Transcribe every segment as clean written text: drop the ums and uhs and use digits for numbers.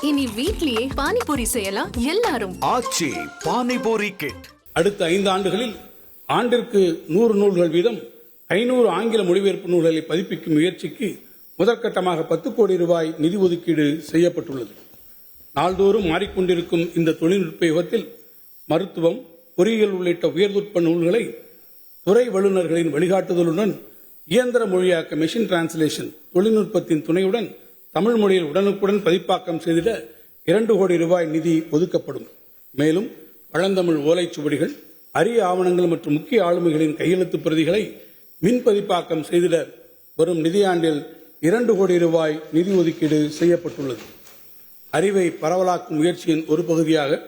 இனி வீட்லயே பானிபூரி செய்யலாம் எல்லாரும். ஆச்சி பானிபூரி கிட். அடுத்த 5 ஆண்டுகளில் ஆண்டிற்கு 100 நூல்கள் வீதம் 500 ஆங்கில மொழிபெயர்ப்பு நூல்களை பதிப்பிக்கும் முயற்சிக்கு முதற்கட்டமாக 10 கோடி ரூபாய் நிதி ஒதுக்கீடு செய்யப்பட்டுள்ளது. நாள்தோறும் மாறிக்கொண்டிருக்கும் இந்த தொழில்நுட்ப யுகத்தில் மருத்துவம், பொறியியல் உள்ளிட்ட உயர்நுட்ப நூல்களை துறை வல்லுநர்களின் வழிகாட்டுதலுடன் இயந்திர மொழியாக்க மெஷின் டிரான்ஸ்லேஷன் தொழில்நுட்பத்தின் துணையுடன் தமிழ் மொழியில் உடனுக்குடன் பதிப்பாக்கம் செய்திட 2 கோடி ரூபாய் நிதி ஒதுக்கப்படும். மேலும் பழந்தமிழ் ஓலைச்சுவடிகள், அரிய ஆவணங்கள் மற்றும் முக்கிய ஆளுமைகளின் கையெழுத்து பிரதிகளை மின் பதிப்பாக்கம் செய்திட வரும் நிதியாண்டில் 2 கோடி ரூபாய் நிதி ஒதுக்கீடு செய்யப்பட்டுள்ளது. அறிவை பரவலாக்கும் முயற்சியின் ஒரு பகுதியாக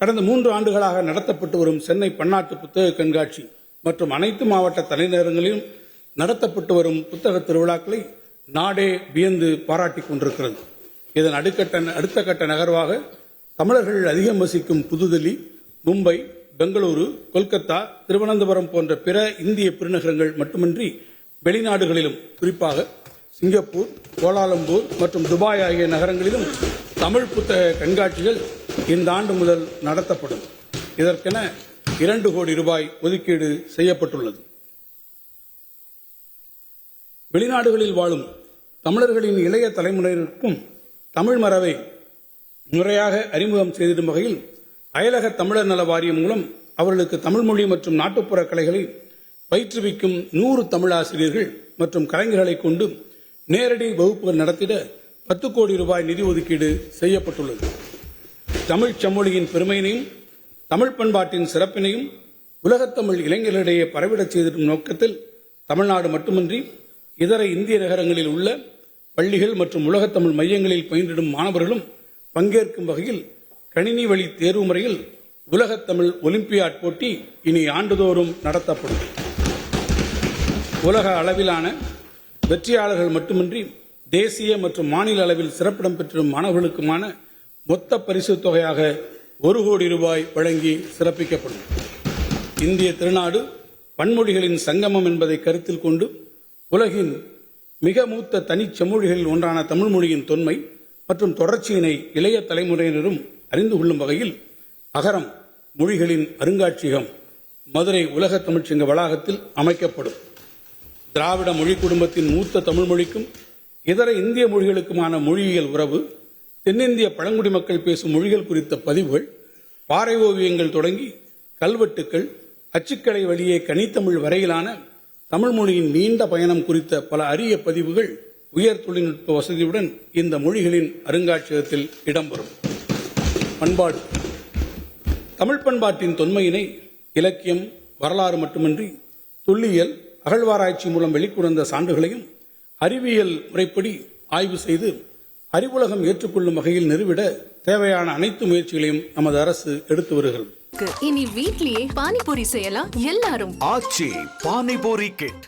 கடந்த 3 ஆண்டுகளாக நடத்தப்பட்டு வரும் சென்னை பன்னாட்டு புத்தக கண்காட்சி மற்றும் அனைத்து மாவட்ட தலைநகரங்களிலும் நடத்தப்பட்டு வரும் புத்தக திருவிழாக்களை நாடே வியந்து பாராட்டிக் கொண்டிருக்கிறது. இதன் அடுத்த கட்ட நகர்வாக தமிழர்கள் அதிகம் வசிக்கும் புதுதில்லி, மும்பை, பெங்களூரு, கொல்கத்தா, திருவனந்தபுரம் போன்ற பிற இந்திய பெருநகரங்கள் மட்டுமின்றி வெளிநாடுகளிலும், குறிப்பாக சிங்கப்பூர், கோலாலம்பூர் மற்றும் துபாய் ஆகிய நகரங்களிலும் தமிழ் புத்தக கண்காட்சிகள் இந்த ஆண்டு முதல் நடத்தப்படும். இதற்கென 2 கோடி ரூபாய் ஒதுக்கீடு செய்யப்பட்டுள்ளது. வெளிநாடுகளில் வாழும் தமிழர்களின் இளைய தலைமுறையினருக்கும் தமிழ் மரபை முறையாக அறிமுகம் செய்திடும் வகையில் அயலக தமிழர் நல வாரியம் மூலம் அவர்களுக்கு தமிழ் மொழி மற்றும் நாட்டுப்புற கலைகளை பயிற்றுவிக்கும் 100 தமிழாசிரியர்கள் மற்றும் கலைஞர்களை கொண்டு நேரடி வகுப்புகள் நடத்திட 10 கோடி ரூபாய் நிதி ஒதுக்கீடு செய்யப்பட்டுள்ளது. தமிழ் செம்மொழியின் பெருமையினையும் தமிழ் பண்பாட்டின் சிறப்பினையும் உலகத்தமிழ் இளைஞர்களிடையே பரவிடச் செய்திடும் நோக்கத்தில் தமிழ்நாடு மட்டுமின்றி இதர இந்திய நகரங்களில் உள்ள பள்ளிகள் மற்றும் உலகத்தமிழ் மையங்களில் பயின்றிடும் மாணவர்களும் பங்கேற்கும் வகையில் கணினி வழி தேர்வு முறையில் உலகத்தமிழ் ஒலிம்பியாட் போட்டி இனி ஆண்டுதோறும் நடத்தப்படும். உலக அளவிலான வெற்றியாளர்கள் மட்டுமின்றி தேசிய மற்றும் மாநில அளவில் சிறப்பிடம் பெற்றிடும் மாணவர்களுக்குமான மொத்த பரிசு தொகையாக 1 கோடி ரூபாய் வழங்கி சிறப்பிக்கப்படும். இந்திய திருநாடு பன்மொழிகளின் சங்கமம் என்பதை கருத்தில் கொண்டு உலகின் மிக மூத்த தனிச் செம்மொழிகளில் ஒன்றான தமிழ் மொழியின் தொன்மை மற்றும் தொடர்ச்சியினை இளைய தலைமுறையினரும் அறிந்து கொள்ளும் வகையில் அகரம் மொழிகளின் அருங்காட்சியகம் மதுரை உலக தமிழ்ச்சங்க வளாகத்தில் அமைக்கப்படும். திராவிட மொழி குடும்பத்தின் மூத்த தமிழ் மொழிக்கும் இதர இந்திய மொழிகளுக்குமான மொழியியல் உறவு, தென்னிந்திய பழங்குடி மக்கள் பேசும் மொழிகள் குறித்த பதிவுகள், பாறை ஓவியங்கள் தொடங்கி கல்வெட்டுக்கள், அச்சுக்கலை வழியே கனித்தமிழ் வரையிலான தமிழ் மொழியின் நீண்ட பயணம் குறித்த பல அரிய பதிவுகள் உயர் தொழில்நுட்ப வசதியுடன் இந்த மொழிகளின் அருங்காட்சியகத்தில் இடம்பெறும். பண்பாடு. தமிழ் பண்பாட்டின் தொன்மையினை இலக்கியம், வரலாறு மட்டுமின்றி தொல்லியல், அகழ்வாராய்ச்சி மூலம் வெளிக்கொணர்ந்த சான்றுகளையும் அறிவியல் முறைப்படி ஆய்வு செய்து அறிவுலகம் ஏற்றுக்கொள்ளும் வகையில் நிறுவிட தேவையான அனைத்து முயற்சிகளையும் நமது அரசு எடுத்து வருகிறது. இனி வீட்லயே பானிபூரி செய்யலாம் எல்லாரும். ஆச்சி பானிபூரி கிட்.